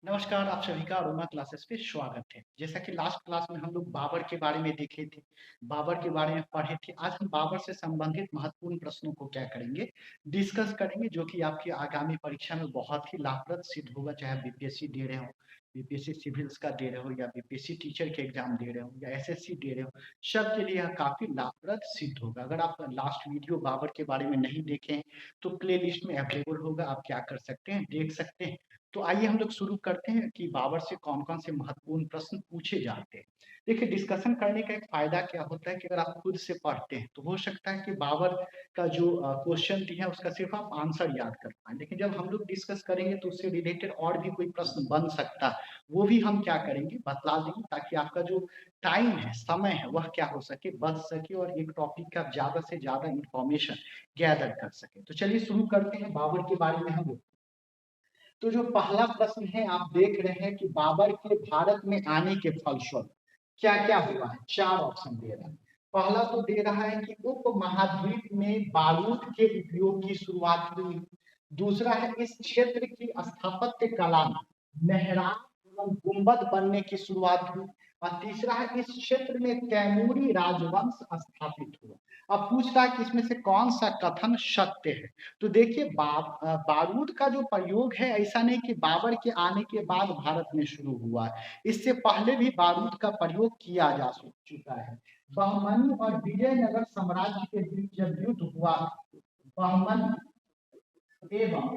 नमस्कार, आप सभी का अरोमा क्लासेस पे स्वागत है। जैसा कि लास्ट क्लास में हम लोग बाबर के बारे में देखे थे, बाबर के बारे में पढ़े थे। आज हम बाबर से संबंधित महत्वपूर्ण प्रश्नों को क्या करेंगे, डिस्कस करेंगे, जो कि आपकी आगामी परीक्षा में बहुत ही लाभप्रद सिद्ध होगा, चाहे आप बीपीएससी दे रहे हो, बीपीएससी सिविल्स का दे रहे हो या बीपीएससी टीचर के एग्जाम दे रहे हो या एसएससी दे रहे हो, सबके लिए यह काफ़ी लाभप्रद सिद्ध होगा। अगर आप लास्ट वीडियो बाबर के बारे में नहीं देखे हैं, तो प्लेलिस्ट में अवेलेबल होगा, आप क्या कर सकते हैं, देख सकते हैं। तो आइए हम लोग शुरू करते हैं कि बाबर से कौन-कौन से महत्वपूर्ण प्रश्न पूछे जाते हैं। देखिए, डिस्कशन करने का एक फ़ायदा क्या होता है कि अगर आप खुद से पढ़ते हैं, तो हो सकता है कि बाबर का जो क्वेश्चन दिया है उसका सिर्फ़ आप आंसर याद कर पाएँ। लेकिन जब हम लोग डिस्कस करेंगे तो उससे रिलेटेड और भी कोई प्रश्न बन सकता है, वो भी हम क्या करेंगे, बतला देंगे, ताकि आपका जो टाइम है, समय है, वह क्या हो सके, बच सके और एक टॉपिक का ज़्यादा से ज़्यादा इन्फॉर्मेशन गैदर कर सकें। तो चलिए शुरू करते हैं बाबर के बारे में हम लोग। तो जो पहला प्रश्न है, आप देख रहे हैं कि बाबर के भारत में आने के फलस्वरूप क्या-क्या हुआ है? 4 ऑप्शन दे रहा है। पहला तो दे रहा है कि उपमहाद्वीप में बारूद के उपयोग की शुरुआत हुई। दूसरा है इस क्षेत्र की स्थापत्य कला में मेहराब एवं गुंबद बनने की शुरुआत हुई। और तीसरा है इस क्षेत्र में तैमूरी राजवंश स्थापित हुआ। अब पूछ रहा है कि इसमें से कौन-सा कथन सत्य है? तो देखिए, बारूद का जो प्रयोग है, ऐसा नहीं कि बाबर के आने के बाद भारत में शुरू हुआ है। इससे पहले भी बारूद का प्रयोग किया जा चुका है। बहमनी और विजयनगर साम्राज्य के बीच जब युद्ध हुआ, बहमनी एवं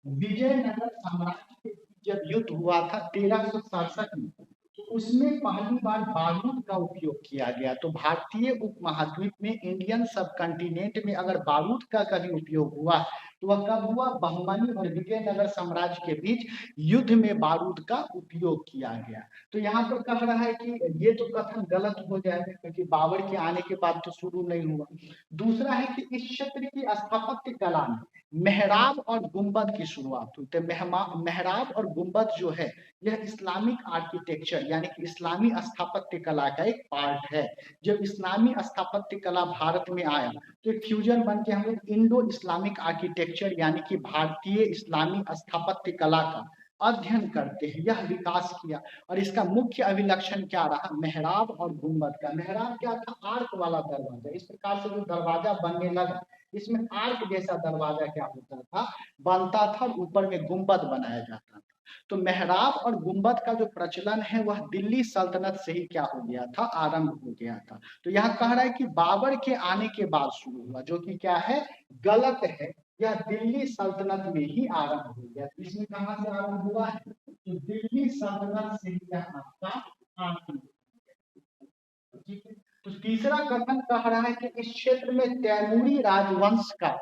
विजयनगर साम्राज्य के बीच जब युद्ध हुआ था 1367 में, तो उसमें पहली बार बारूद का उपयोग किया गया। तो भारतीय उपमहाद्वीप में, इंडियन सब कॉन्टिनेंट में अगर बारूद का कभी उपयोग हुआ, तो वह कब हुआ? बहमनी और विजयनगर साम्राज्य के बीच युद्ध में बारूद का उपयोग किया गया। तो यहाँ पर कह रहा है कि ये तो कथन गलत हो जाएगा, क्योंकि बाबर के आने के बाद तो शुरू नहीं हुआ। दूसरा है कि इस क्षेत्र की स्थापत्य कला में मेहराब और गुंबद की शुरुआत हुई। तो मेहराब और गुंबद जो है, यह इस्लामिक आर्किटेक्चर यानी कि इस्लामी स्थापत्य कला का एक पार्ट है। जब इस्लामी स्थापत्य कला भारत में आया, तो एक फ्यूजन बन के हम लोग इंडो इस्लामिक आर्किटेक्चर यानी कि भारतीय इस्लामी स्थापत्य कला का अध्ययन करते हैं, यह विकास किया। और इसका मुख्य अभिलक्षण क्या रहा? मेहराब और गुंबद का। मेहराब क्या था? आर्क वाला दरवाजा। इस प्रकार से जो दरवाजा बनने लगा, इसमें आर्क जैसा दरवाजा क्या होता था? बनता था, और ऊपर में गुंबद बनाया जाता था। तो मेहराब और गुंबद का जो प्रचलन है, वह दिल्ली सल्तनत से ही क्या हो गया था? आरंभ हो गया था। तो यहाँ कह रहा है कि बाबर के आने के बाद शुरू हुआ, जो कि क्या है? गलत है। यह दिल्ली सल्तनत में ही आरंभ हो गया। तो इसमें कहाँ से आरंभ हुआ है? तो दिल्ली सल्तनत से ही यह आपका आरंभ हुआ। ठीक है। तो तीसरा कथन कह रहा है कि इस क्षेत्र में तैमूरी राजवंश का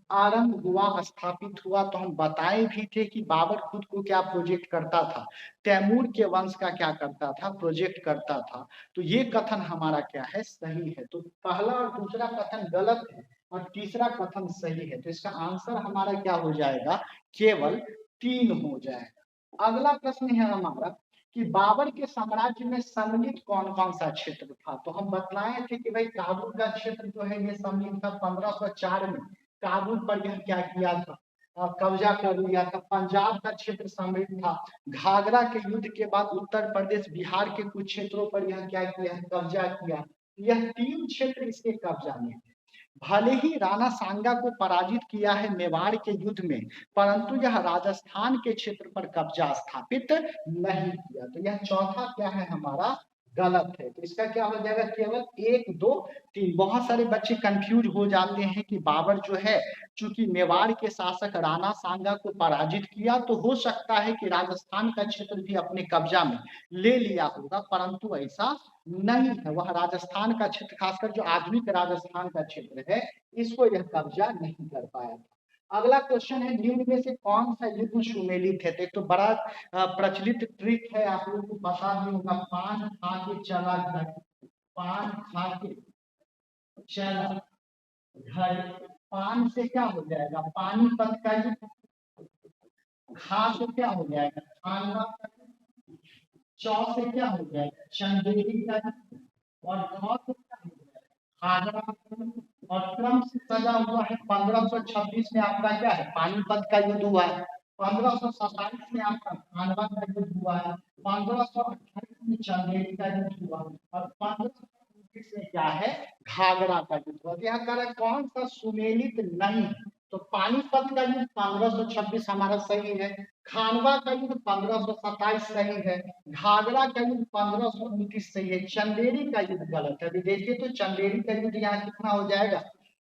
आरंभ हुआ, स्थापित हुआ। तो हम बताए भी थे कि बाबर खुद को क्या प्रोजेक्ट करता था? तैमूर के वंश का क्या करता था? प्रोजेक्ट करता था। तो ये कथन हमारा क्या है? सही है। तो पहला और दूसरा कथन गलत है और तीसरा कथन सही है। तो इसका आंसर हमारा क्या हो जाएगा? केवल 3 हो जाएगा। अगला प्रश्न है हमारा कि बाबर के साम्राज्य में सम्मिलित कौन-कौन सा क्षेत्र था? तो हम बतलाए थे कि भाई काबुल का क्षेत्र जो है, ये सम्मिलित था 1504 में। काबुल पर यह क्या किया था? कब्जा कर लिया था। पंजाब का क्षेत्र सम्मिलित था। घाघरा के युद्ध के बाद उत्तर प्रदेश, बिहार के कुछ क्षेत्रों पर यह क्या किया है? कब्जा किया। यह 3 क्षेत्र इसके कब्जा में है। भले ही राणा सांगा को पराजित किया है मेवाड़ के युद्ध में, परंतु यह राजस्थान के क्षेत्र पर कब्जा स्थापित नहीं किया। तो यह चौथा क्या है हमारा? गलत है। तो इसका क्या हो जाएगा? केवल 1, 2, 3। बहुत सारे बच्चे कंफ्यूज हो जाते हैं कि बाबर जो है, चूंकि मेवाड़ के शासक राणा सांगा को पराजित किया, तो हो सकता है कि राजस्थान का क्षेत्र भी अपने कब्जा में ले लिया होगा, परंतु ऐसा नहीं है। वह राजस्थान का क्षेत्र, खासकर जो आधुनिक राजस्थान का क्षेत्र है, इसको यह कब्जा नहीं कर पाया था। अगला क्वेश्चन है, निम्न में से कौन सा युद्ध सुमेलित है? तो बड़ा प्रचलित ट्रिक है, आप लोगों को पता भी होगा। पान खा के चला घर, पान खा के चला घर। पान से क्या हो जाएगा? पानीपत का युद्ध। खा से क्या हो जाएगा? खानवा का युद्ध। चौ से क्या हो जाएगा? चंदेरी का युद्ध। और ख से क्या हो जाएगा? आगरा का युद्ध। और क्रम से सजा हुआ है 1526 में आपका क्या है? पानीपत का युद्ध हुआ है। 1527 में आपका खानवा का युद्ध हुआ है, 1528 में चंदेरी का युद्ध हुआ और 1529 में क्या है, घाघरा का युद्ध हुआ। यहाँ कह रहा है कौन सा सुमेलित नहीं है, तो पानीपत का युद्ध 1526 हमारा सही है, खानवा का युद्ध 1527 सही है, घाघरा का युद्ध 1529 सही है, चंदेरी का युद्ध गलत है। अभी देखिए तो चंदेरी का युद्ध यहाँ कितना हो जाएगा,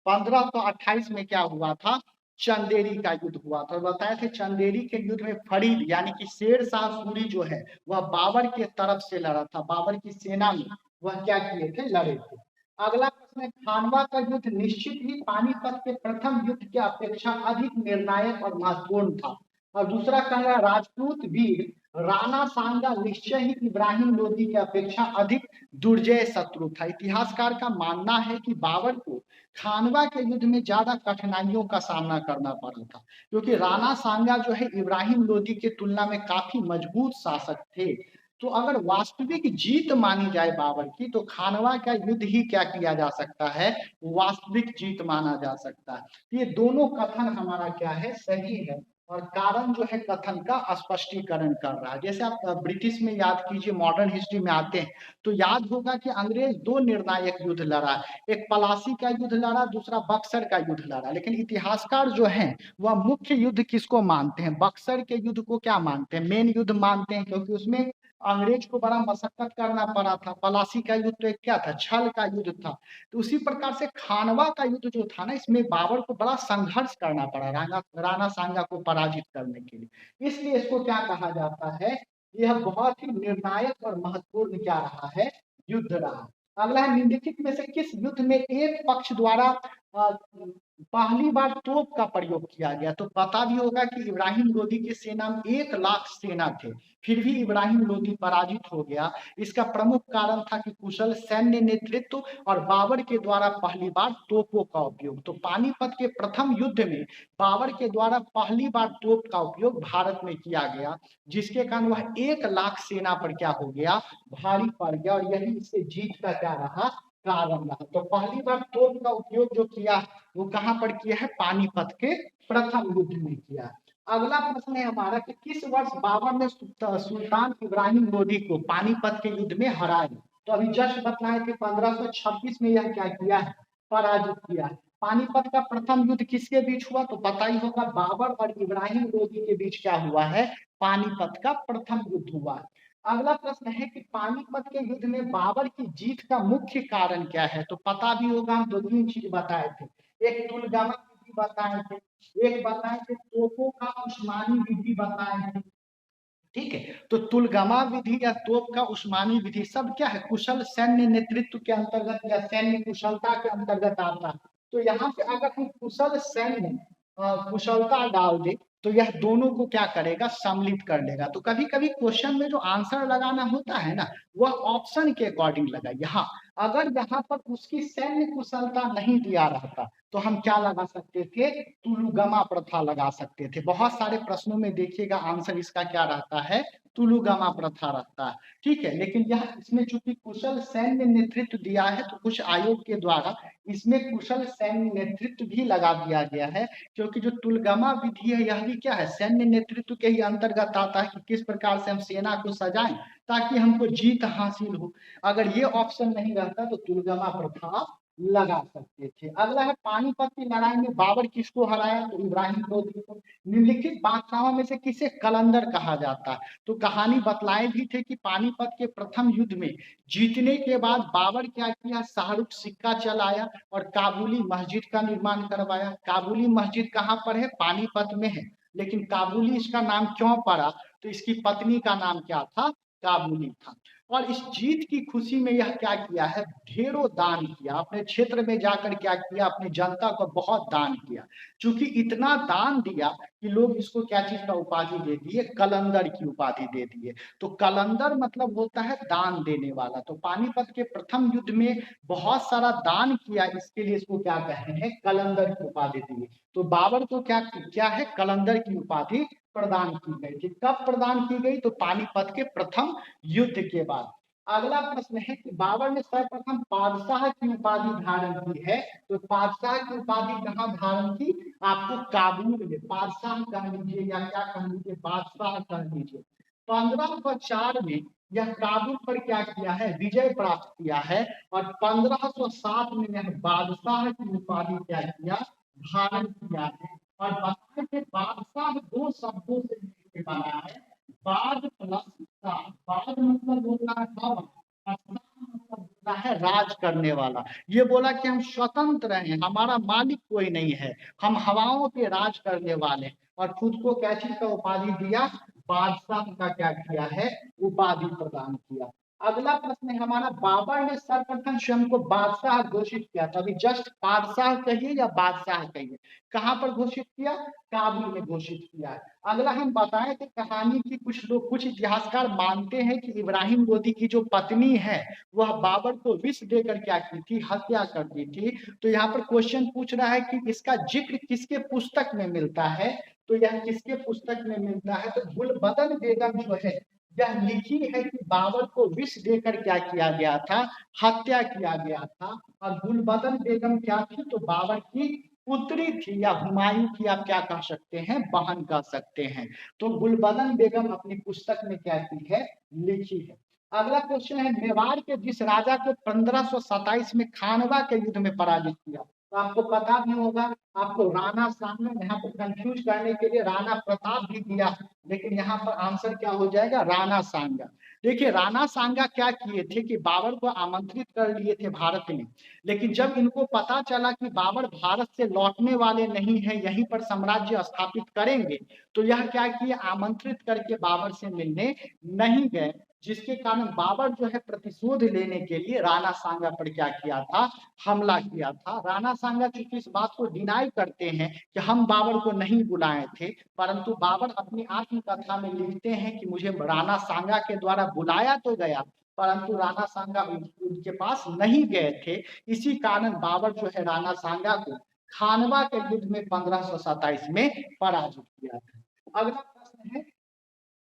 1528 में क्या हुआ था, चंदेरी का युद्ध हुआ था। बताए थे चंदेरी के युद्ध में फरीद यानी कि शेर शाह सूरी जो है वह बाबर के तरफ से लड़ा था, बाबर की सेना में वह क्या किए थे, लड़े थे। अगला प्रश्न है, खानवा का युद्ध निश्चित ही पानीपत के प्रथम युद्ध की अपेक्षा अधिक निर्णायक और महत्वपूर्ण था। और दूसरा कहना, राजपूत वीर राणा सांगा निश्चय ही इब्राहिम लोदी की अपेक्षा अधिक दुर्जय शत्रु था। इतिहासकार का मानना है कि बाबर को खानवा के युद्ध में ज्यादा कठिनाइयों का सामना करना पड़ा था, क्योंकि राणा सांगा जो है इब्राहिम लोदी की तुलना में काफी मजबूत शासक थे। तो अगर वास्तविक जीत मानी जाए बाबर की, तो खानवा का युद्ध ही क्या किया जा सकता है, वास्तविक जीत माना जा सकता है। ये दोनों कथन हमारा क्या है, सही है। और कारण जो है कथन का स्पष्टीकरण कर रहा है। जैसे आप ब्रिटिश में याद कीजिए, मॉडर्न हिस्ट्री में आते हैं तो याद होगा कि अंग्रेज दो निर्णायक युद्ध लड़ा, एक पलासी का युद्ध लड़ा, दूसरा बक्सर का युद्ध लड़ा। लेकिन इतिहासकार जो हैं वह मुख्य युद्ध किसको मानते हैं, बक्सर के युद्ध को क्या मानते हैं, मेन युद्ध मानते हैं, क्योंकि उसमें अंग्रेज को बड़ा मशक्कत करना पड़ा था। पलासी का युद्ध तो एक क्या था, छल का युद्ध था। तो उसी प्रकार से खानवा का युद्ध जो था ना, इसमें बाबर को बड़ा संघर्ष करना पड़ा राणा सांगा को पराजित करने के लिए। इसलिए इसको क्या कहा जाता है, यह बहुत ही निर्णायक और महत्वपूर्ण क्या रहा है, युद्ध रहा। अगला है, निम्नलिखित में से किस युद्ध में एक पक्ष द्वारा पहली बार तोप का प्रयोग किया गया। तो पता भी होगा कि इब्राहिम लोदी की सेना में 1 लाख सेना थे, फिर भी इब्राहिम लोदी पराजित हो गया। इसका प्रमुख कारण था कि कुशल सैन्य नेतृत्व और बाबर के द्वारा पहली बार तोपों का उपयोग। तो पानीपत के प्रथम युद्ध में बाबर के द्वारा पहली बार तोप का उपयोग भारत में किया गया, जिसके कारण वह 1 लाख सेना पर क्या हो गया, भारी पड़ गया, और यही इससे जीत का क्या रहा, कारण रहा। तो पहली बार तोप का उपयोग जो किया वो कहां पर किया है, पानीपत के प्रथम युद्ध में किया। अगला प्रश्न है हमारा कि किस वर्ष बाबर ने सुल्तान इब्राहिम लोदी को पानीपत के युद्ध में हराया। तो अभी जस्ट बताए थे 1526 में यह क्या किया है, पराजित किया है। पानीपत का प्रथम युद्ध किसके बीच हुआ, तो पता ही होगा, बाबर और इब्राहिम लोदी के बीच क्या हुआ है, पानीपत का प्रथम युद्ध हुआ है। अगला प्रश्न है कि पानीपत के युद्ध में बाबर की जीत का मुख्य कारण क्या है। तो पता भी होगा, हम 2-3 चीज बताए थे, एक तुलगामा विधि बताए थे, एक बताए थे तोपों का उस्मानी विधि बताए थे। ठीक है, तो तुलगामा विधि या तोप का उस्मानी विधि सब क्या है, कुशल सैन्य नेतृत्व के अंतर्गत या सैन्य कुशलता के अंतर्गत आता है। तो यहाँ पे अगर हम कुशल सैन्य कुशलता डाल दे तो यह दोनों को क्या करेगा, सम्मिलित कर लेगा। तो कभी कभी क्वेश्चन में जो आंसर लगाना होता है ना, वह ऑप्शन के अकॉर्डिंग लगाइए। हाँ, अगर यहाँ पर उसकी सैन्य कुशलता नहीं दिया रहता तो हम क्या लगा सकते थे, तुलुगमा प्रथा लगा सकते थे। बहुत सारे प्रश्नों में देखिएगा आंसर इसका क्या रहता है, तुलुगमा प्रथा रहता है। ठीक है, लेकिन यह इसमें चूंकि कुशल सैन्य नेतृत्व दिया है तो कुछ आयोग के द्वारा इसमें कुशल सैन्य नेतृत्व भी लगा दिया गया है, क्योंकि जो तुलगमा विधि है यह भी क्या है, सैन्य नेतृत्व के ही अंतर्गत आता है कि किस प्रकार से हम सेना को सजाएं ताकि हमको जीत हासिल हो। अगर ये ऑप्शन नहीं रहता तो तुलगमा प्रथा लगा सकते थे। अगला है, पानीपत की लड़ाई में बाबर किसको हराया, तो इब्राहिम लोदी को। निम्नलिखित बादशाहों में से किसे कलंदर कहा जाता है। तो कहानी बतलाए भी थे कि पानीपत के प्रथम युद्ध में जीतने के बाद बाबर क्या किया, शाहरुख सिक्का चलाया और काबुली मस्जिद का निर्माण करवाया। काबुली मस्जिद कहाँ पर है, पानीपत में है। लेकिन काबुली इसका नाम क्यों पड़ा, तो इसकी पत्नी का नाम क्या था, काबुली था। और इस जीत की खुशी में यह क्या किया है, ढेरों दान किया, अपने क्षेत्र में जाकर क्या किया, अपनी जनता को बहुत दान किया। चूंकि इतना दान दिया कि लोग इसको क्या चीज का उपाधि दे दिए, कलंदर की उपाधि दे दिए। तो कलंदर मतलब होता है दान देने वाला। तो पानीपत के प्रथम युद्ध में बहुत सारा दान किया, इसके लिए इसको क्या कहते हैं, कलंदर की उपाधि दी। तो बाबर को क्या क्या है, कलंदर की उपाधि प्रदान की गई थी। कब प्रदान की गई, तो पानीपत के प्रथम युद्ध के बाद। अगला प्रश्न है कि बाबर ने सर्वप्रथम पातशाह की उपाधि धारण की है, तो पातशाह की उपाधि कहाँ धारण की? आपको काबुल में, पातशाह कह लीजिए या क्या कह लीजिए, बादशाह कह लीजिए। 1504 में यह काबुल पर क्या किया है? विजय प्राप्त किया है। और 1507 में यह बादशाह की उपाधि क्या किया? धारण किया है। और बताएं कि बादशाह दो शब्दों से मिलकर बना है, बाद प्लस शाह। बाद मतलब होता है बाबा, और शाह मतलब होता है राज करने वाला। ये बोला कि हम स्वतंत्र हैं, हमारा मालिक कोई नहीं है, हम हवाओं पे राज करने वाले। और खुद को क्या चीज का उपाधि दिया? बादशाह का क्या किया है? उपाधि प्रदान किया। अगला प्रश्न है हमारा, बाबर ने सर्वप्रथम स्वयं को बादशाह घोषित किया। तो अभी जस्ट बादशाह कहिए या बादशाह कहिए, कहां पर घोषित किया? काबुल में घोषित किया है। अगला हम बताए थे कहानी की, कुछ लोग, कुछ इतिहासकार मानते हैं कि इब्राहिम लोदी की जो पत्नी है वह बाबर को विष देकर क्या की थी? हत्या कर दी थी। तो यहाँ पर क्वेश्चन पूछ रहा है कि इसका जिक्र किसके पुस्तक में मिलता है? तो यह किसके पुस्तक में मिलता है? तो गुलबदन बेगम जो है यह लिखी है कि बाबर को विष देकर क्या किया गया था? हत्या किया गया था। और गुलबदन बेगम क्या थी? तो बाबर की पुत्री थी, या हुमायूं की आप क्या कह सकते हैं? बहन कह सकते हैं। तो गुलबदन बेगम अपनी पुस्तक में क्या की है? लिखी है। अगला क्वेश्चन है, मेवाड़ के जिस राजा को 1527 में खानवा के युद्ध में पराजित किया, तो आपको पता भी होगा, आपको राणा सांगा, यहाँ पर कंफ्यूज करने के लिए राणा प्रताप भी दिया, लेकिन यहाँ पर आंसर क्या हो जाएगा? राणा सांगा। देखिए राणा सांगा क्या किए थे कि बाबर को आमंत्रित कर लिए थे भारत में, लेकिन जब इनको पता चला कि बाबर भारत से लौटने वाले नहीं है, यहीं पर साम्राज्य स्थापित करेंगे, तो यह क्या किए? आमंत्रित करके बाबर से मिलने नहीं गए, जिसके कारण बाबर जो है प्रतिशोध लेने के लिए राणा सांगा पर क्या किया था? हमला किया था। राणा सांगा चूंकि इस बात को डिनाई करते हैं कि हम बाबर को नहीं बुलाए थे, परंतु बाबर अपनी आत्मकथा में लिखते हैं कि मुझे राणा सांगा के द्वारा बुलाया तो गया, परंतु राणा सांगा उनके पास नहीं गए थे। इसी कारण बाबर जो है राणा सांगा को खानवा के युद्ध में 1527 में पराजित किया था। अगला प्रश्न है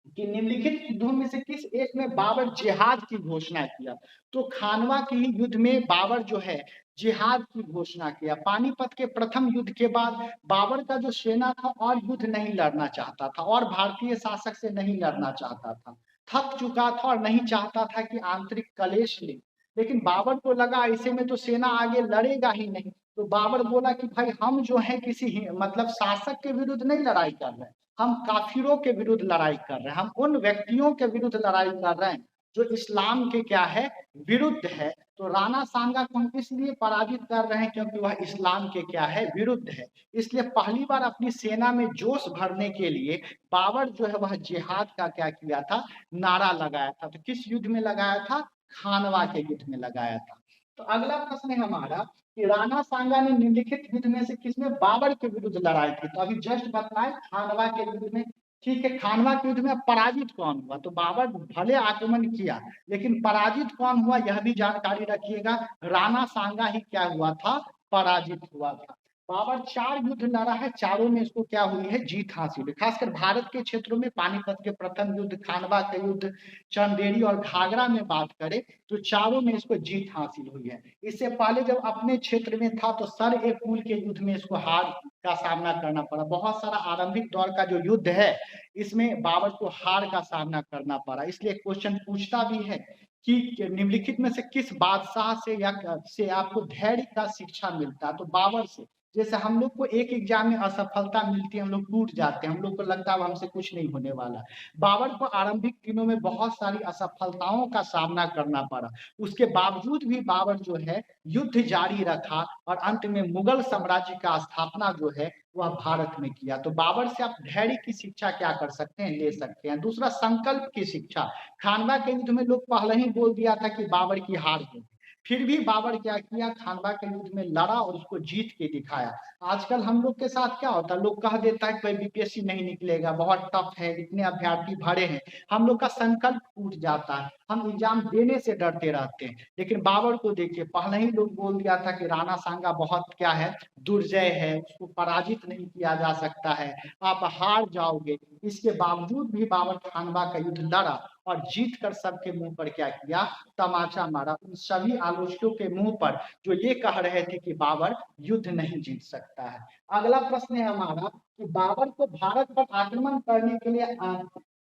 कि निम्नलिखित युद्धों में से किस एक में बाबर जिहाद की घोषणा किया? तो खानवा के ही युद्ध में बाबर जो है जिहाद की घोषणा किया। पानीपत के प्रथम युद्ध के बाद बाबर का जो सेना था और युद्ध नहीं लड़ना चाहता था, और भारतीय शासक से नहीं लड़ना चाहता था, थक चुका था और नहीं चाहता था कि आंतरिक कलेश ले। लेकिन बाबर को लगा ऐसे में तो सेना आगे लड़ेगा ही नहीं, तो बाबर बोला कि भाई हम जो है किसी मतलब शासक के विरुद्ध नहीं लड़ाई कर रहे हैं, हम काफिरों के विरुद्ध लड़ाई कर रहे हैं, हम उन व्यक्तियों के विरुद्ध लड़ाई कर रहे हैं जो इस्लाम के क्या है? विरुद्ध है। तो राणा सांगा को हम इसलिए पराजित कर रहे हैं क्योंकि वह इस्लाम के क्या है? विरुद्ध है। इसलिए पहली बार अपनी सेना में जोश भरने के लिए बाबर जो है वह जिहाद का क्या किया था? नारा लगाया था। तो किस युद्ध में लगाया था? खानवा के युद्ध में लगाया था। तो अगला प्रश्न है हमारा कि राणा सांगा ने निम्नलिखित युद्ध में से किसमें बाबर के विरुद्ध लड़ाई की? तो अभी जस्ट बताए खानवा के युद्ध में। ठीक है, खानवा के युद्ध में पराजित कौन हुआ? तो बाबर भले आक्रमण किया, लेकिन पराजित कौन हुआ यह भी जानकारी रखिएगा, राणा सांगा ही क्या हुआ था? पराजित हुआ था। बाबर 4 युद्ध लड़ा है, चारों में इसको क्या हुई है? जीत हासिल है। खासकर भारत के क्षेत्रों में पानीपत के प्रथम युद्ध, खानवा के युद्ध, चंदेरी और घाघरा में बात करें तो चारों में इसको जीत हासिल हुई है। इससे पहले जब अपने क्षेत्र में था तो सर ए पुल के युद्ध में इसको हार का सामना करना पड़ा। बहुत सारा आरंभिक दौर का जो युद्ध है इसमें बाबर को हार का सामना करना पड़ा। इसलिए क्वेश्चन पूछता भी है कि निम्नलिखित में से किस बादशाह से आपको धैर्य का शिक्षा मिलता है? तो बाबर से। जैसे हम लोग को एक एग्जाम में असफलता मिलती है, हम लोग टूट जाते हैं, हम लोग को लगता है हमसे कुछ नहीं होने वाला। बाबर को आरंभिक दिनों में बहुत सारी असफलताओं का सामना करना पड़ा, उसके बावजूद भी बाबर जो है युद्ध जारी रखा और अंत में मुगल साम्राज्य का स्थापना जो है वह भारत में किया। तो बाबर से आप धैर्य की शिक्षा क्या कर सकते हैं? ले सकते हैं। दूसरा, संकल्प की शिक्षा। खानवा के युद्ध में लोग पहले ही बोल दिया था कि बाबर की हार होगी, फिर भी बाबर क्या किया? खानवा के युद्ध में लड़ा और उसको जीत के दिखाया। आजकल हम लोग के साथ क्या होता है, लोग कह देता है कोई बीपीएससी नहीं निकलेगा, बहुत टफ है, इतने अभ्यर्थी भरे हैं। हम लोग का संकल्प उठ जाता है, हम एग्जाम देने से डरते रहते हैं। लेकिन बाबर को देखिए, पहले ही लोग बोल दिया था कि राणा सांगा बहुत क्या है, दुर्जय है, उसको पराजित नहीं किया जा सकता है, आप हार जाओगे। इसके बावजूद भी बाबर खानवा का युद्ध लड़ा और जीत कर सबके मुंह पर क्या किया, तमाचा मारा। उन सभी आलोचकों के मुंह पर जो ये कह रहे थे कि बाबर युद्ध नहीं जीत सकता है। अगला प्रश्न है हमारा कि बाबर को भारत पर आक्रमण करने के लिए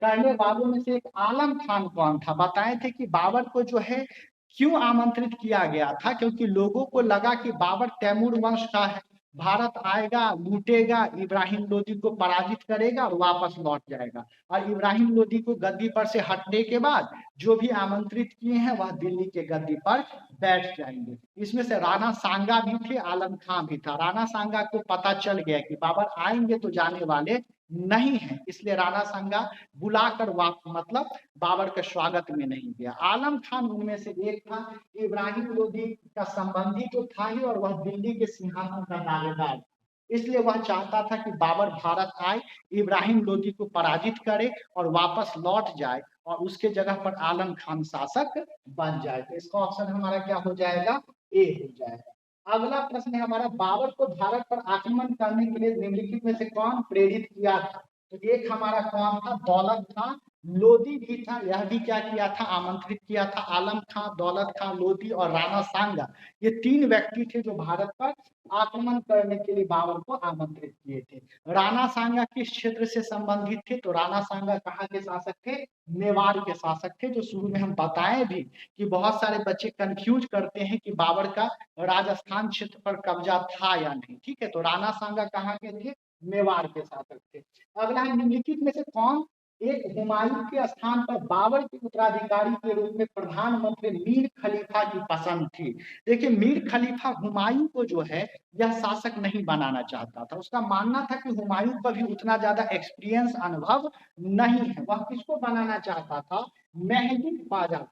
करने वालों में से एक आलम खान कौन था? बताए थे कि बाबर को जो है क्यों आमंत्रित किया गया था, क्योंकि लोगों को लगा कि बाबर तैमूर वंश का है, भारत आएगा, लूटेगा, इब्राहिम लोदी को पराजित करेगा और वापस लौट जाएगा। और इब्राहिम लोदी को गद्दी पर से हटने के बाद जो भी आमंत्रित किए हैं वह दिल्ली के गद्दी पर बैठ जाएंगे। इसमें से राणा सांगा भी थे, आलम खां भी था। राणा सांगा को पता चल गया कि बाबर आएंगे तो जाने वाले नहीं है, इसलिए राणा सांगा बुलाकर मतलब बाबर के स्वागत में नहीं गया। आलम खान उनमें से एक था। इब्राहिम लोदी का संबंधी तो था ही और वह दिल्ली के सिंहासन का दावेदार, इसलिए वह चाहता था कि बाबर भारत आए, इब्राहिम लोदी को पराजित करे और वापस लौट जाए और उसके जगह पर आलम खान शासक बन जाए। तो इसका ऑप्शन हमारा क्या हो जाएगा, ए हो जाएगा। अगला प्रश्न है हमारा, बाबर को भारत पर आक्रमण करने के लिए निम्नलिखित में से कौन प्रेरित किया था? तो एक हमारा कौन था, दौलत खां, लोदी भी था, यह भी क्या किया था, आमंत्रित किया था। आलम खां, दौलत खां, लोदी और राणा सांगा, ये तीन व्यक्ति थे जो भारत पर आक्रमण करने के लिए बाबर को आमंत्रित किए थे। राणा सांगा किस क्षेत्र से संबंधित थे? तो राणा सांगा कहाँ के शासक थे, मेवाड़ के शासक थे, जो शुरू में हम बताए भी कि बहुत सारे बच्चे कंफ्यूज करते हैं कि बाबर का राजस्थान क्षेत्र पर कब्जा था या नहीं। ठीक है, तो राणा सांगा कहाँ के थे, मेवाड़ के शासक थे। अगला है, निम्नलिखित में से कौन एक हुमायूं के स्थान पर बाबर के उत्तराधिकारी के रूप में प्रधानमंत्री मीर खलीफा की पसंद थी? देखिए, मीर खलीफा हुमायूं को जो है यह शासक नहीं बनाना चाहता था। उसका मानना था कि हुमायूं का भी उतना ज्यादा एक्सपीरियंस, अनुभव नहीं है। वह किसको बनाना चाहता था, मेहदी ख्वाजा।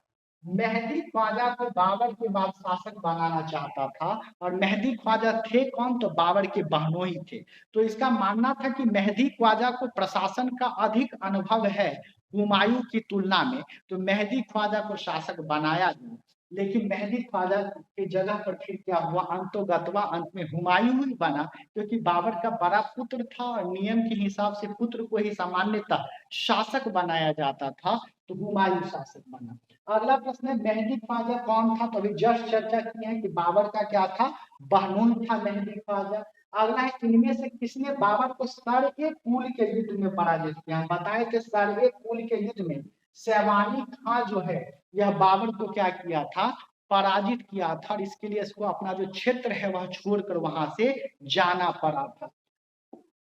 मेहदी ख्वाजा को बाबर के बाद शासक बनाना चाहता था। और मेहदी ख्वाजा थे कौन, तो बाबर के बहनोई थे। तो इसका मानना था कि मेहदी ख्वाजा को प्रशासन का अधिक अनुभव है हुमायूं की तुलना में, तो मेहदी ख्वाजा को शासक बनाया गया। लेकिन मेहदी ख्वाजा की जगह पर फिर क्या हुआ, अंतोगत्वा अंत में हुमायूं ही बना, क्योंकि बाबर का बड़ा पुत्र था और नियम के हिसाब से पुत्र को ही सामान्यतः शासक बनाया जाता था, तो हुमायूं शासक बना। अगला प्रश्न है, मेहदी ख्वाजा कौन था? तो अभी जस्ट चर्चा की है कि बाबर का क्या था, बहनोई था मेहदी ख्वाजा। अगला है, इनमें से किसने बाबर को सरए कुल के युद्ध में पराजित किया? हम बताए थे सरए कुल के युद्ध में सैवानी खां जो है यह बाबर को क्या किया था, पराजित किया था। और इसके लिए इसको अपना जो क्षेत्र है वह छोड़कर वहां से जाना पड़ा था।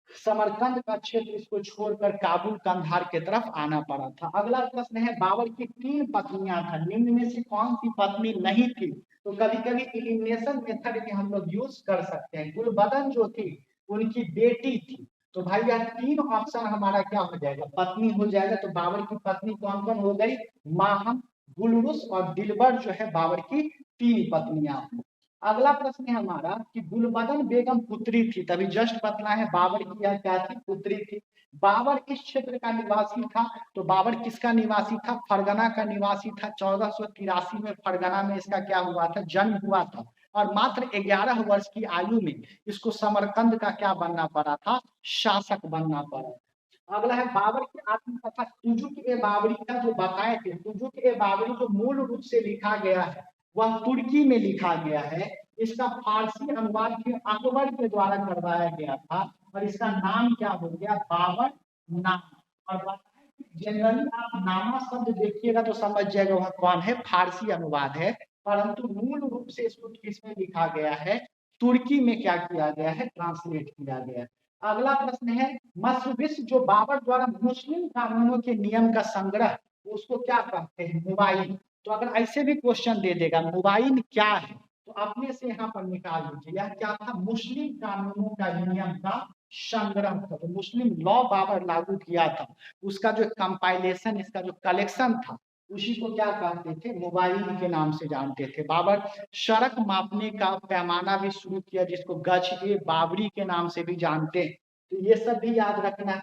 समरकंद का क्षेत्र इसको छोड़कर काबुल कंधार की तरफ आना पड़ा था। अगला प्रश्न है, बाबर की 3 पत्नियां था, निम्न में से कौन सी पत्नी नहीं थी? तो कभी कभी एलिमिनेशन मेथड में हम लोग यूज कर सकते हैं। गुलबदन जो थी उनकी बेटी थी, तो भाई यह 3 ऑप्शन हमारा क्या हो जाएगा, पत्नी हो जाएगा। तो बाबर की पत्नी कौन कौन हो गई, माहम, गुलरुस और दिलबर जो है बाबर की 3 पत्नियां। अगला प्रश्न है हमारा कि गुलबदन बेगम पुत्री थी, तभी जस्ट बतला है बाबर की यह क्या थी, पुत्री थी। बाबर इस क्षेत्र का निवासी था, तो बाबर किसका निवासी था, फरगना का निवासी था। 1483 में फरगना में इसका क्या हुआ था, जन्म हुआ था। और मात्र 11 वर्ष की आयु में इसको समरकंद का क्या बनना पड़ा था, शासक बनना पड़ा। अगला है, बाबर की आत्मकथा तुजुक ए बाबरी का जो बताए थे, तुजुक ए बाबरी जो मूल रूप से लिखा गया है वह तुर्की में लिखा गया है। इसका फारसी अनुवाद भी अकबर के द्वारा करवाया गया था और इसका नाम क्या हो गया, बाबर नामा। और जनरली आप नामा शब्द देखिएगा तो समझ जाएगा वह कौन है, फारसी अनुवाद है, परंतु मूल रूप से इसको किसमें लिखा गया है, तुर्की में क्या किया गया है, ट्रांसलेट किया गया है। अगला प्रश्न है, मस्जिद जो बाबर द्वारा मुस्लिम कानूनों के नियम का संग्रह, उसको क्या कहते हैं, मुबाइन। तो अगर ऐसे भी क्वेश्चन दे देगा मुबाइन क्या है, तो अपने से यहाँ पर निकाल लीजिए, यह क्या था, मुस्लिम कानूनों का नियम का संग्रह था। तो मुस्लिम लॉ बाबर लागू किया था, उसका जो कंपाइलेशन, इसका जो कलेक्शन था, उसी को क्या कहते थे, मुबाइन के नाम से जानते थे। बाबर सड़क मापने का पैमाना भी शुरू किया, जिसको गज ए बाबरी के नाम से भी जानते हैं। तो ये सब भी याद रखना है।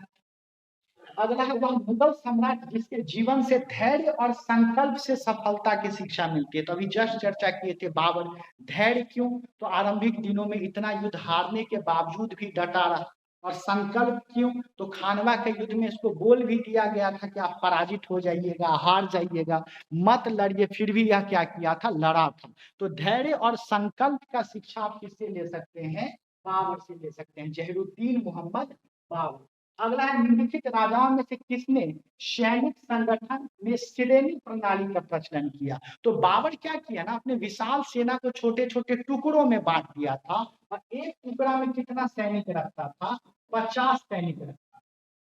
अगला है वह मुगल सम्राट जिसके जीवन से धैर्य और संकल्प से सफलता की शिक्षा मिलती है। तो अभी जस्ट चर्चा किए थे बाबर। धैर्य क्यों? तो आरंभिक दिनों में इतना युद्ध हारने के बावजूद भी डटा रहा। और संकल्प क्यों? तो खानवा के युद्ध में इसको बोल भी दिया गया था कि आप पराजित हो जाइएगा, हार जाइएगा, मत लड़िए, फिर भी यह क्या किया था? लड़ा था। तो धैर्य और संकल्प का शिक्षा आप किससे ले सकते हैं? बाबर से ले सकते हैं, जहीरुद्दीन मोहम्मद बाबर। अगला है निम्नलिखित राजाओं में से किसने सैनिक संगठन में श्रेणी प्रणाली का प्रचलन किया? तो बाबर क्या किया ना, अपने विशाल सेना को छोटे छोटे टुकड़ों में बांट दिया था और एक टुकड़ा में कितना सैनिक रखता था? 50 सैनिक रखता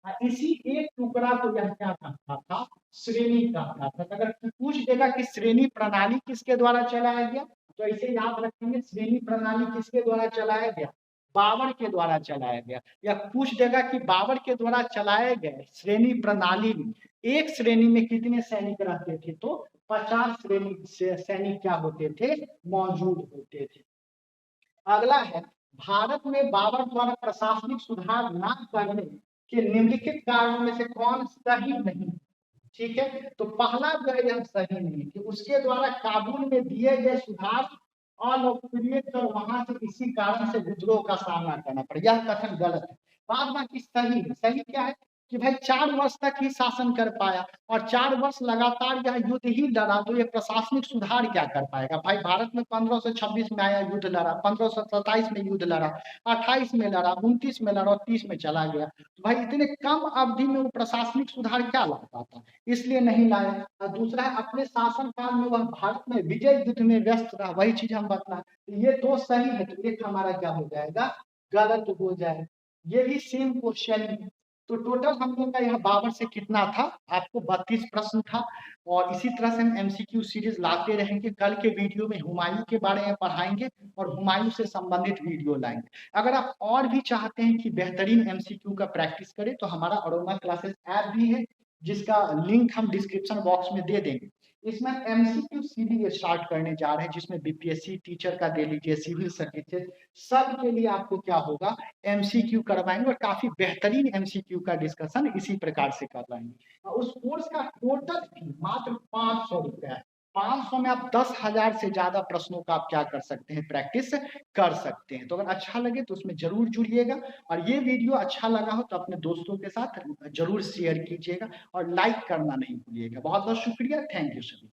था। इसी एक टुकड़ा को यह क्या कहता था? श्रेणी कहता था। अगर पूछ देगा कि श्रेणी प्रणाली किसके द्वारा चलाया गया, तो ऐसे याद रखेंगे, श्रेणी प्रणाली किसके द्वारा चलाया गया? बाबर के द्वारा चलाया गया। या पूछ देगा कि बाबर के द्वारा चलाए गए श्रेणी प्रणाली में एक श्रेणी में कितने सैनिक रहते थे? तो 50 श्रेणी से सैनिक क्या होते थे? मौजूद होते थे। अगला है भारत में बाबर द्वारा प्रशासनिक सुधार न करने के निम्नलिखित कारणों में से कौन सही नहीं? ठीक है, तो पहला जो है यह सही नहीं कि उसके द्वारा काबुल में दिए गए सुधार अलोकप्रिय कर वहां से इसी कारण से विद्रोह का सामना करना पड़ा। यह कथन गलत है। बाद बाकी सही है। सही क्या है कि भाई 4 वर्ष तक ही शासन कर पाया और 4 वर्ष लगातार यह युद्ध ही लड़ा, तो ये प्रशासनिक सुधार क्या कर पाएगा? भाई भारत में 1526 में आया, युद्ध लड़ा, 1527 में युद्ध लड़ा, 28 में लड़ा, 29 में लड़ा और 30 में चला गया। तो भाई इतने कम अवधि में वो प्रशासनिक सुधार क्या ला पाता? इसलिए नहीं लाया। और दूसरा है अपने शासन काल में वह भारत में विजय युद्ध में व्यस्त रहा, वही चीज हम बता। ये दो सही है, तो एक हमारा क्या हो जाएगा? गलत हो जाए। ये भी सेम क्वेश्चन है। तो टोटल हम लोग का यह बाबर से कितना था? आपको 32 प्रश्न था। और इसी तरह से हम एमसीक्यू सीरीज लाते रहेंगे। कल के वीडियो में हुमायूं के बारे में पढ़ाएंगे और हुमायूं से संबंधित वीडियो लाएंगे। अगर आप और भी चाहते हैं कि बेहतरीन एमसीक्यू का प्रैक्टिस करें, तो हमारा अरोमा क्लासेस ऐप भी है, जिसका लिंक हम डिस्क्रिप्शन बॉक्स में दे देंगे। इसमें एमसीक्यू सीरीज स्टार्ट करने जा रहे हैं, जिसमें बीपीएससी टीचर का दे लीजिए, सिविल सर्विसेज, सब के लिए आपको क्या होगा? एमसीक्यू करवाएंगे और काफी बेहतरीन एमसीक्यू का डिस्कशन इसी प्रकार से करवाएंगे। उस कोर्स का टोटल फी मात्र 500 रुपया है। 500 में आप 10,000 से ज्यादा प्रश्नों का आप क्या कर सकते हैं? प्रैक्टिस कर सकते हैं। तो अगर अच्छा लगे तो उसमें जरूर जुड़िएगा, और ये वीडियो अच्छा लगा हो तो अपने दोस्तों के साथ जरूर शेयर कीजिएगा और लाइक करना नहीं भूलिएगा। बहुत बहुत शुक्रिया। थैंक यू सभी।